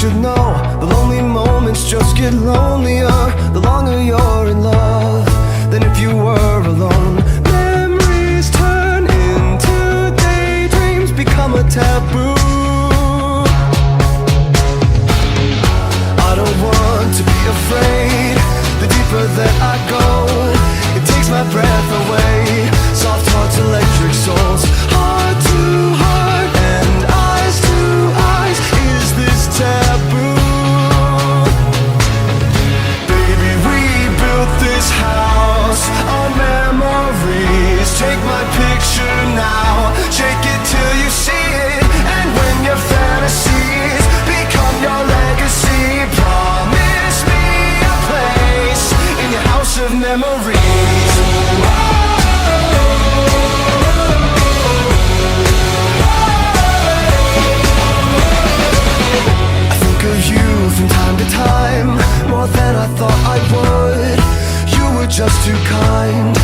should know, the lonely moments just get lonelier the longer you're in love than if you were alone. Memories turn into daydreams, become a taboo. I don't want to be afraid. The deeper that I go, it takes my breath away. Soft hearts, electric souls, heart to heart and eyes to eyes. Is this taboo? Baby, we built this house on memories. Take my picture now, shake it till you see it. And when your fantasies become your legacy, promise me a place in your house of memories. I think of you from time to time, more than I thought I would. You were just too kind.